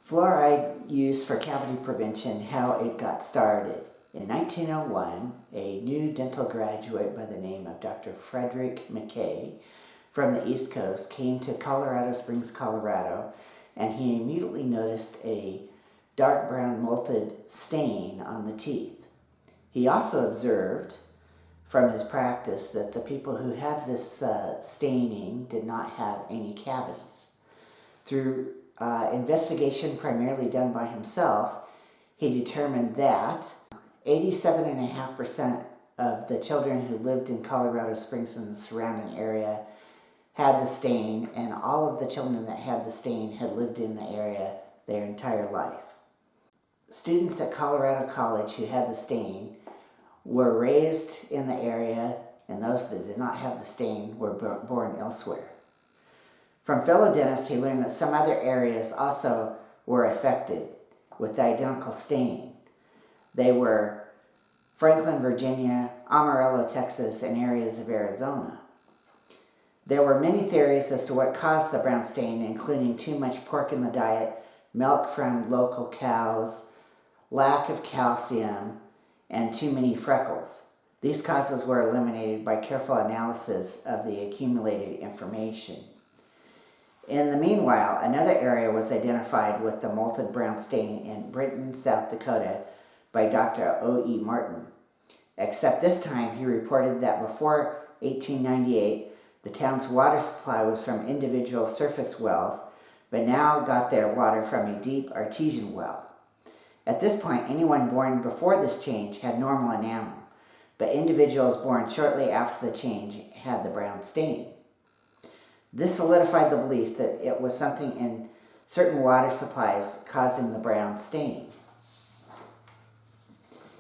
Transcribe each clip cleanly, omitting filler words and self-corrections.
Fluoride used for cavity prevention, how it got started. In 1901, a new dental graduate by the name of Dr. Fredrick McKay from the East Coast came to Colorado Springs, Colorado, and he immediately noticed a dark brown molted stain on the teeth. He also observed from his practice that the people who had this staining did not have any cavities. Through investigation primarily done by himself, he determined that 87.5% of the children who lived in Colorado Springs and the surrounding area had the stain, and all of the children that had the stain had lived in the area their entire life. Students at Colorado College who had the stain were raised in the area, and those that did not have the stain were born elsewhere. From fellow dentists, he learned that some other areas also were affected with the identical stain. They were Franklin, Virginia, Amarillo, Texas, and areas of Arizona. There were many theories as to what caused the brown stain, including too much pork in the diet, milk from local cows, lack of calcium, and too many freckles. These causes were eliminated by careful analysis of the accumulated information. In the meanwhile, another area was identified with the molted brown stain in Britton, South Dakota by Dr. O.E. Martin. Except this time he reported that before 1898, the town's water supply was from individual surface wells, but now got their water from a deep artesian well. At this point, anyone born before this change had normal enamel, but individuals born shortly after the change had the brown stain. This solidified the belief that it was something in certain water supplies causing the brown stain.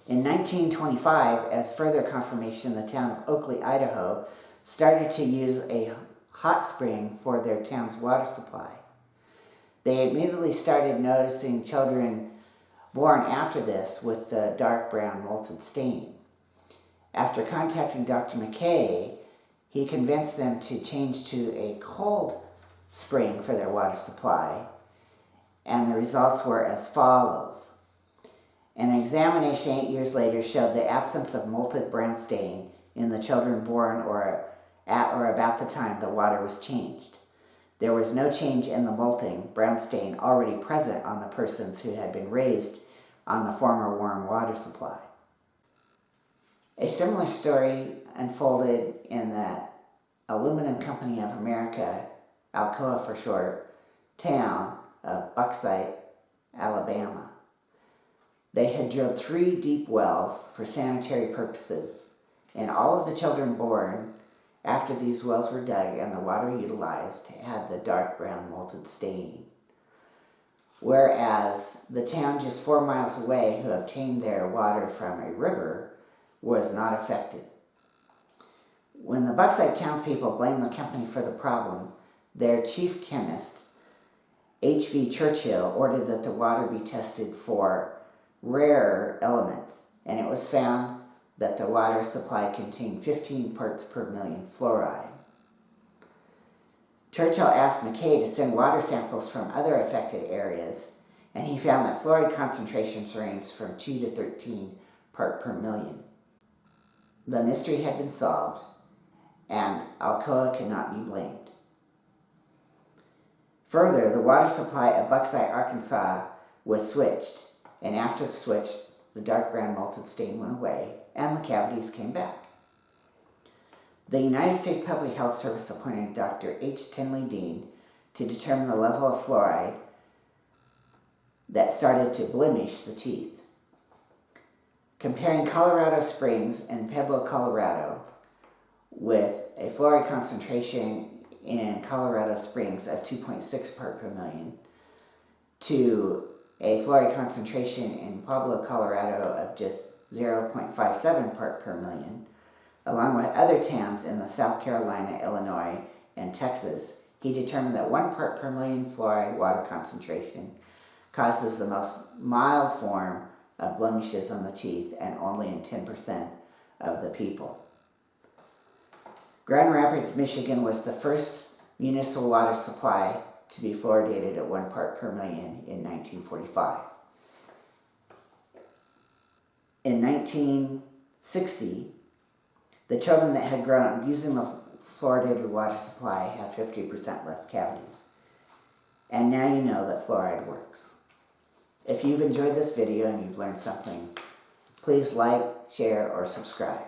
In 1925, as further confirmation, the town of Oakley, Idaho, started to use a hot spring for their town's water supply. They immediately started noticing children born after this with the dark brown molted stain. After contacting Dr. McKay, he convinced them to change to a cold spring for their water supply, and the results were as follows. An examination 8 years later showed the absence of molted brown stain in the children born at or about the time the water was changed. There was no change in the molting brown stain already present on the persons who had been raised on the former warm water supply. A similar story unfolded in the Aluminum Company of America, Alcoa for short, town of Bauxite, Alabama. They had drilled 3 deep wells for sanitary purposes, and all of the children born after these wells were dug and the water utilized had the dark brown molted stain. Whereas the town just 4 miles away, who obtained their water from a river, was not affected. When the Bauxite townspeople blamed the company for the problem, their chief chemist, H.V. Churchill, ordered that the water be tested for rarer elements, and it was found that the water supply contained 15 parts per million fluoride. Churchill asked McKay to send water samples from other affected areas, and he found that fluoride concentrations ranged from 2 to 13 part per million. The mystery had been solved, and Alcoa could not be blamed. Further, the water supply of Bauxite, Arkansas was switched, and after the switch, the dark brown molted stain went away, and the cavities came back. The United States Public Health Service appointed Dr. H. Tinley Dean to determine the level of fluoride that started to blemish the teeth. Comparing Colorado Springs and Pueblo, Colorado, with a fluoride concentration in Colorado Springs of 2.6 part per million to a fluoride concentration in Pueblo, Colorado of just 0.57 part per million, along with other towns in the South Carolina, Illinois, and Texas, he determined that 1 part per million fluoride water concentration causes the most mild form of blemishes on the teeth and only in 10% of the people. Grand Rapids, Michigan was the first municipal water supply to be fluoridated at 1 part per million in 1945. In 1960, the children that had grown up using the fluoridated water supply had 50% less cavities. And now you know that fluoride works. If you've enjoyed this video and you've learned something, please like, share, or subscribe.